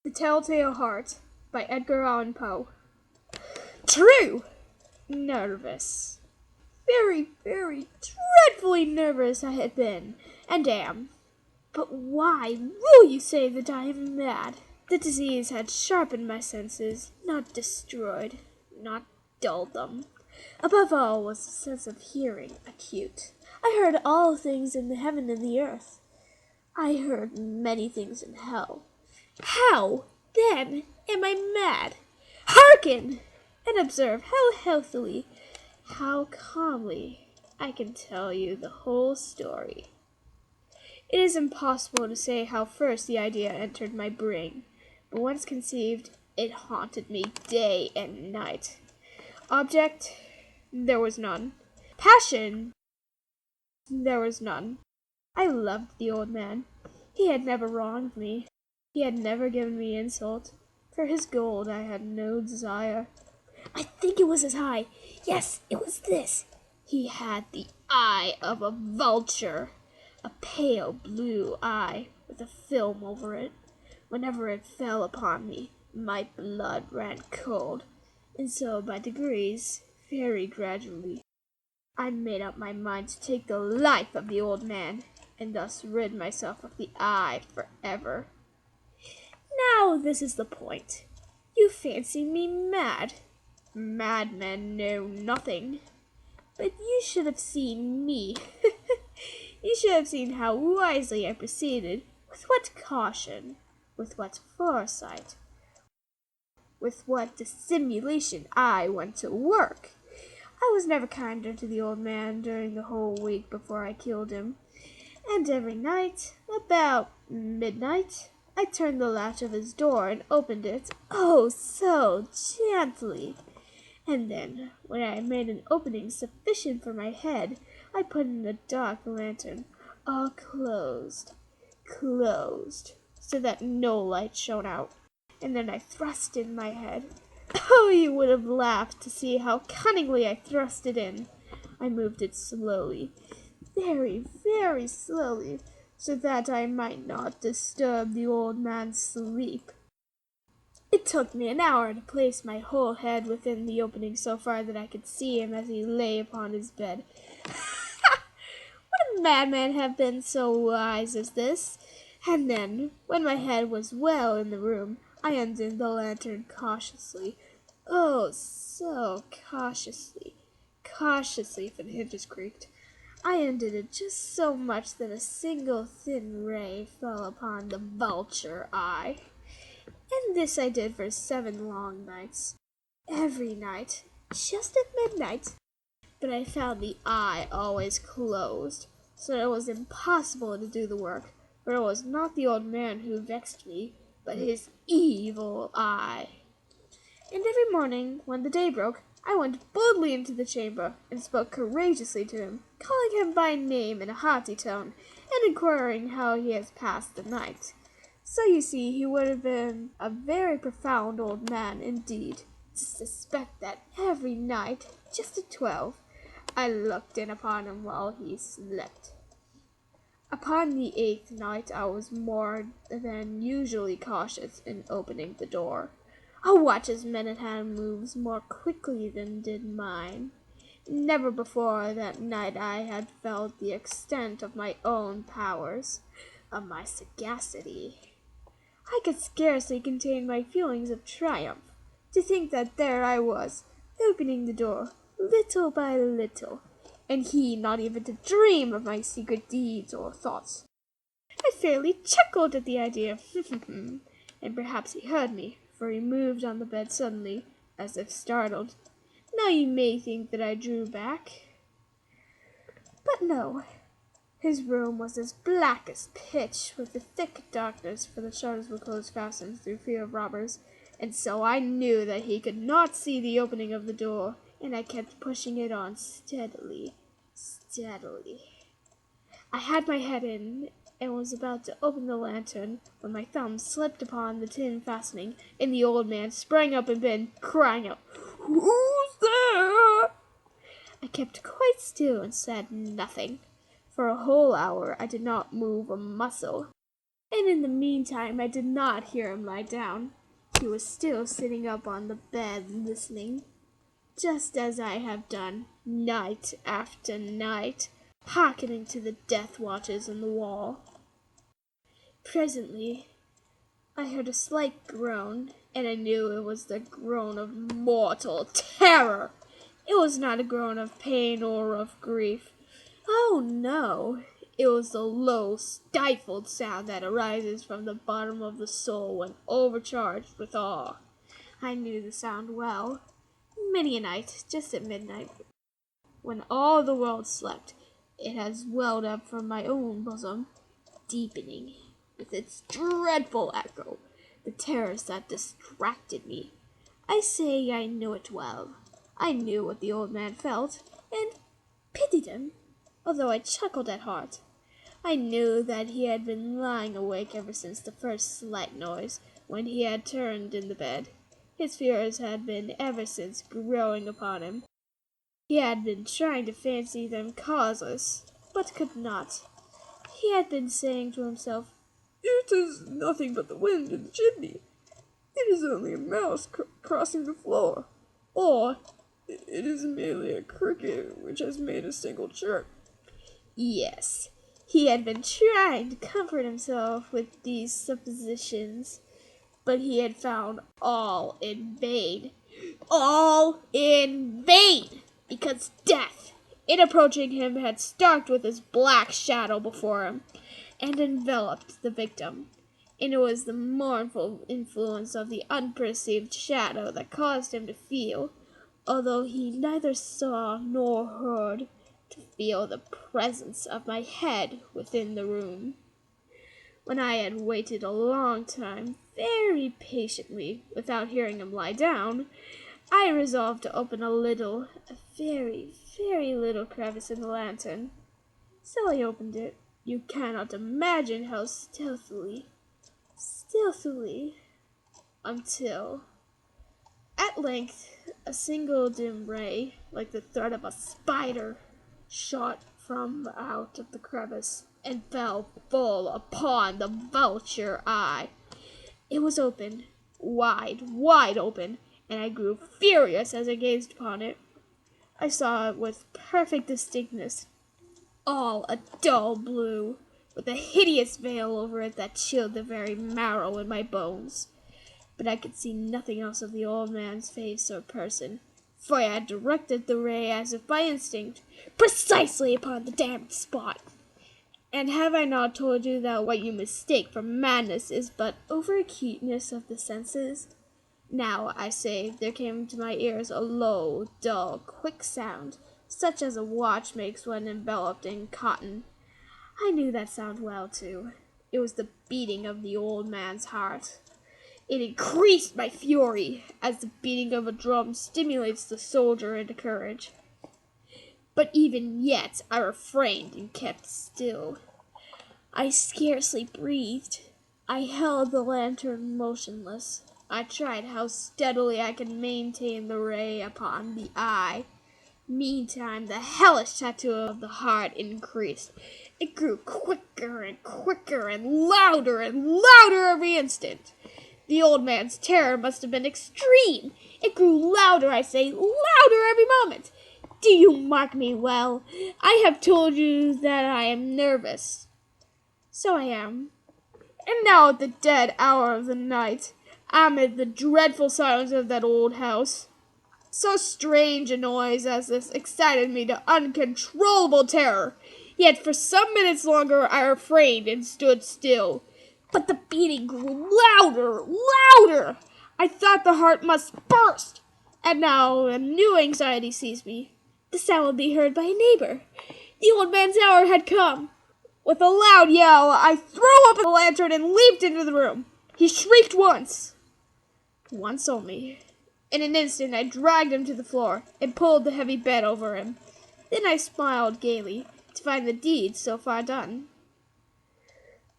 The Telltale Heart by Edgar Allan Poe. True! Nervous. Very, very dreadfully nervous I had been, and am. But why will you say that I am mad? The disease had sharpened my senses, not destroyed, not dulled them. Above all was the sense of hearing acute. I heard all things in the heaven and the earth. I heard many things in hell. How, then, am I mad? Hearken, and observe how healthily, how calmly I can tell you the whole story. It is impossible to say how first the idea entered my brain, but once conceived, it haunted me day and night. Object, there was none. Passion, there was none. I loved the old man. He had never wronged me. He had never given me insult. For his gold I had no desire. I think it was his eye. Yes, it was this. He had the eye of a vulture, a pale blue eye with a film over it. Whenever it fell upon me, my blood ran cold, and so by degrees, very gradually, I made up my mind to take the life of the old man, and thus rid myself of the eye forever. Now this is the point. You fancy me mad. Madmen know nothing. But you should have seen me. You should have seen how wisely I proceeded, with what caution, with what foresight, with what dissimulation I went to work. I was never kinder to the old man during the whole week before I killed him, and every night, about midnight, I turned the latch of his door and opened it, oh, so gently. And then, when I had made an opening sufficient for my head, I put in a dark lantern, all closed, so that no light shone out. And then I thrust in my head. Oh, you would have laughed to see how cunningly I thrust it in. I moved it slowly, very, very slowly, so that I might not disturb the old man's sleep. It took me an hour to place my whole head within the opening so far that I could see him as he lay upon his bed. Would a madman have been so wise as this? And then, when my head was well in the room, I undid the lantern cautiously. Oh, so cautiously, for the hinges creaked. I undid it just so much that a single thin ray fell upon the vulture eye. And this I did for 7 long nights. Every night, just at midnight. But I found the eye always closed, so that it was impossible to do the work, for it was not the old man who vexed me, but his evil eye. And every morning, when the day broke, I went boldly into the chamber, and spoke courageously to him, calling him by name in a haughty tone, and inquiring how he has passed the night. So you see he would have been a very profound old man indeed, to suspect that every night, just at 12, I looked in upon him while he slept. Upon the 8th night I was more than usually cautious in opening the door. A watch's minute-hand moves more quickly than did mine. Never before that night I had felt the extent of my own powers, of my sagacity. I could scarcely contain my feelings of triumph, to think that there I was, opening the door, little by little, and he not even to dream of my secret deeds or thoughts. I fairly chuckled at the idea, and perhaps he heard me, for he moved on the bed suddenly, as if startled. Now you may think that I drew back, but no. His room was as black as pitch, with a thick darkness, for the shutters were closed fastened through fear of robbers, and so I knew that he could not see the opening of the door, and I kept pushing it on steadily. I had my head in, and was about to open the lantern, when my thumb slipped upon the tin fastening, and the old man sprang up in bed, crying out, "Who's there?" I kept quite still and said nothing. For a whole hour I did not move a muscle. And in the meantime I did not hear him lie down. He was still sitting up on the bed listening, just as I have done night after night, hearkening to the death watches on the wall. Presently I heard a slight groan, and I knew it was the groan of mortal terror. It was not a groan of pain or of grief. Oh, no. It was the low, stifled sound that arises from the bottom of the soul when overcharged with awe. I knew the sound well. Many a night, just at midnight, when all the world slept, it has welled up from my own bosom, deepening with its dreadful echo the terrors that distracted me. I say I knew it well. I knew what the old man felt, and pitied him, although I chuckled at heart. I knew that he had been lying awake ever since the first slight noise, when he had turned in the bed. His fears had been ever since growing upon him. He had been trying to fancy them causeless, but could not. He had been saying to himself, "It is nothing but the wind in the chimney. It is only a mouse crossing the floor. Or, it is merely a cricket which has made a single chirp." Yes, he had been trying to comfort himself with these suppositions, but he had found all in vain. All in vain! Because death, in approaching him, had stalked with his black shadow before him, and enveloped the victim. And it was the mournful influence of the unperceived shadow that caused him to feel, although he neither saw nor heard, to feel the presence of my head within the room. When I had waited a long time, very patiently, without hearing him lie down, I resolved to open a very, very little crevice in the lantern. So I opened it. You cannot imagine how stealthily, until, at length, a single dim ray, like the thread of a spider, shot from out of the crevice and fell full upon the vulture eye. It was open, wide open, and I grew furious as I gazed upon it. I saw it with perfect distinctness, all a dull blue, with a hideous veil over it that chilled the very marrow in my bones. But I could see nothing else of the old man's face or person, for I had directed the ray as if by instinct, precisely upon the damned spot. And have I not told you that what you mistake for madness is but over-acuteness of the senses? Now, I say, there came to my ears a low, dull, quick sound, such as a watch makes when enveloped in cotton. I knew that sound well, too. It was the beating of the old man's heart. It increased my fury, as the beating of a drum stimulates the soldier into courage. But even yet I refrained and kept still. I scarcely breathed. I held the lantern motionless. I tried how steadily I could maintain the ray upon the eye. Meantime, the hellish tattoo of the heart increased. It grew quicker and quicker and louder every instant. The old man's terror must have been extreme. It grew louder, I say, louder every moment. Do you mark me well? I have told you that I am nervous. So I am. And now at the dead hour of the night, amid the dreadful silence of that old house, so strange a noise as this excited me to uncontrollable terror. Yet for some minutes longer I refrained and stood still. But the beating grew louder. I thought the heart must burst. And now a new anxiety seized me. The sound would be heard by a neighbor. The old man's hour had come. With a loud yell, I threw open the lantern and leaped into the room. He shrieked once only. In an instant, I dragged him to the floor and pulled the heavy bed over him. Then I smiled gaily to find the deed so far done.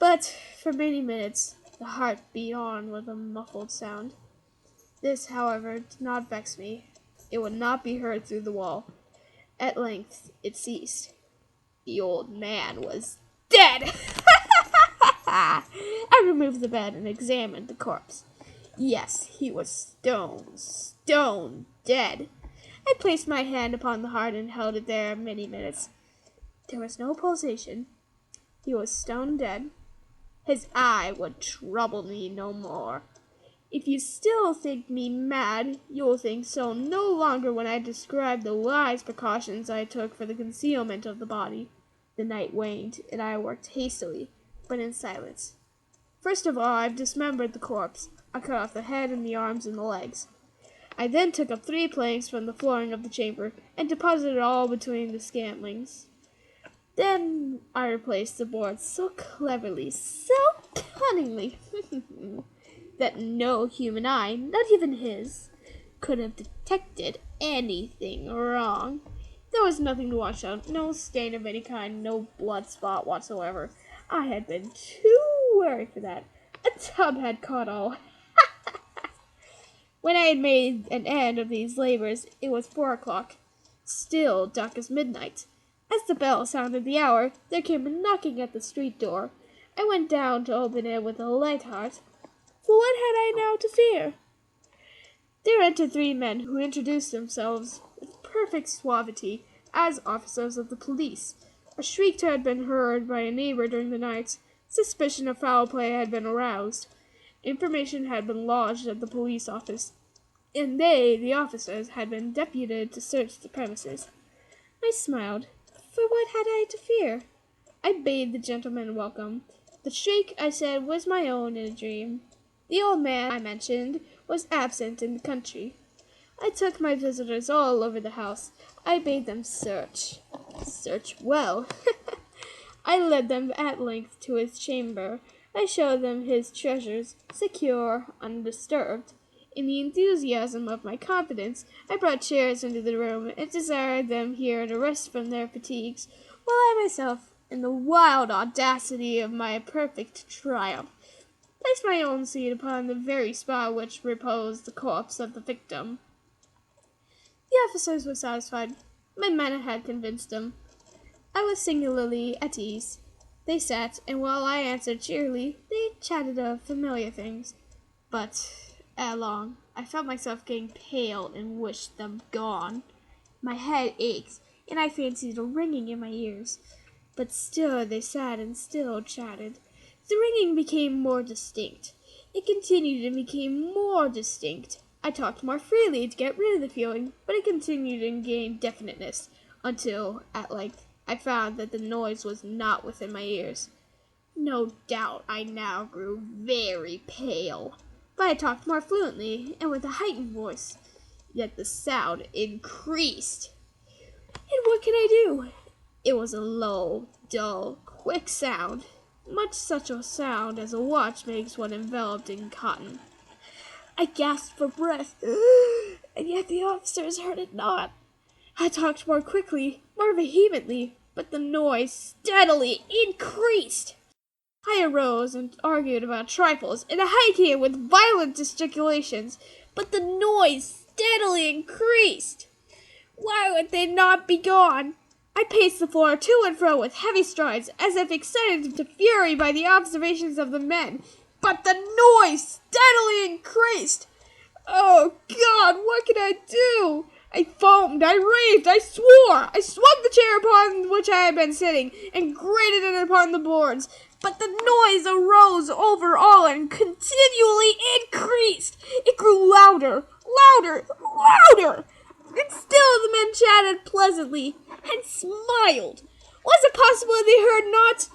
But for many minutes, the heart beat on with a muffled sound. This, however, did not vex me. It would not be heard through the wall. At length, it ceased. The old man was dead! I removed the bed and examined the corpse. Yes, he was stone dead. I placed my hand upon the heart and held it there many minutes. There was no pulsation. He was stone dead. His eye would trouble me no more. If you still think me mad, you will think so no longer when I describe the wise precautions I took for the concealment of the body. The night waned, and I worked hastily, but in silence. First of all, I dismembered the corpse. I cut off the head and the arms and the legs. I then took up 3 planks from the flooring of the chamber and deposited all between the scantlings. Then I replaced the boards so cleverly, so cunningly, that no human eye, not even his, could have detected anything wrong. There was nothing to wash out, no stain of any kind, no blood spot whatsoever. I had been too worried for that. A tub had caught all. When I had made an end of these labors, it was 4 o'clock, still dark as midnight. As the bell sounded the hour, there came a knocking at the street door. I went down to open it with a light heart. For what had I now to fear? There entered 3 men who introduced themselves with perfect suavity as officers of the police. A shriek had been heard by a neighbor during the night. Suspicion of foul play had been aroused. Information had been lodged at the police office, and they, the officers, had been deputed to search the premises. I smiled. For what had I to fear? I bade the gentleman welcome. The shriek, I said, was my own in a dream. The old man I mentioned was absent in the country. I took my visitors all over the house. I bade them search. Search well. I led them at length to his chamber. I showed them his treasures, secure, undisturbed. In the enthusiasm of my confidence, I brought chairs into the room and desired them here to rest from their fatigues, while I myself, in the wild audacity of my perfect triumph, placed my own seat upon the very spot which reposed the corpse of the victim. The officers were satisfied. My manner had convinced them. I was singularly at ease. They sat, and while I answered cheerily, they chatted of familiar things. But ere long, I felt myself getting pale and wished them gone. My head ached, and I fancied a ringing in my ears. But still they sat and still chatted. The ringing became more distinct. It continued and became more distinct. I talked more freely to get rid of the feeling, but it continued and gained definiteness, until, at length, I found that the noise was not within my ears. No doubt I now grew very pale, but I talked more fluently and with a heightened voice. Yet the sound increased. And what could I do? It was a low, dull, quick sound, much such a sound as a watch makes when enveloped in cotton. I gasped for breath, and yet the officers heard it not. I talked more quickly, more vehemently, but the noise steadily increased. I arose and argued about trifles, and I came with violent gesticulations, but the noise steadily increased. Why would they not be gone? I paced the floor to and fro with heavy strides, as if excited to fury by the observations of the men, but the noise steadily increased. Oh, God, what could I do? I foamed, I raved, I swore. I swung the chair upon which I had been sitting, and grated it upon the boards. But the noise arose over all and continually increased. It grew louder, louder, louder. And still the men chatted pleasantly, and smiled. Was it possible that they heard not?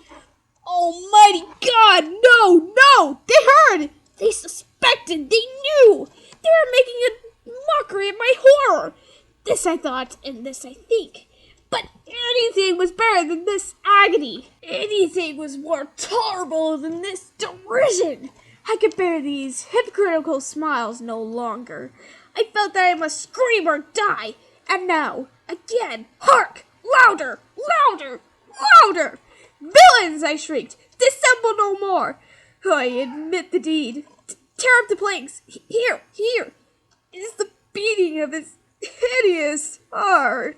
Almighty God, no, no! They heard! They suspected! They knew! They were making a mockery of my horror! This I thought, and this I think. But anything was better than this agony. Anything was more tolerable than this derision. I could bear these hypocritical smiles no longer. I felt that I must scream or die. And now, again, hark! Louder! Louder! Louder! Villains! I shrieked. Dissemble no more. I admit the deed. Tear up the planks. Here! It is the beating of his hideous heart.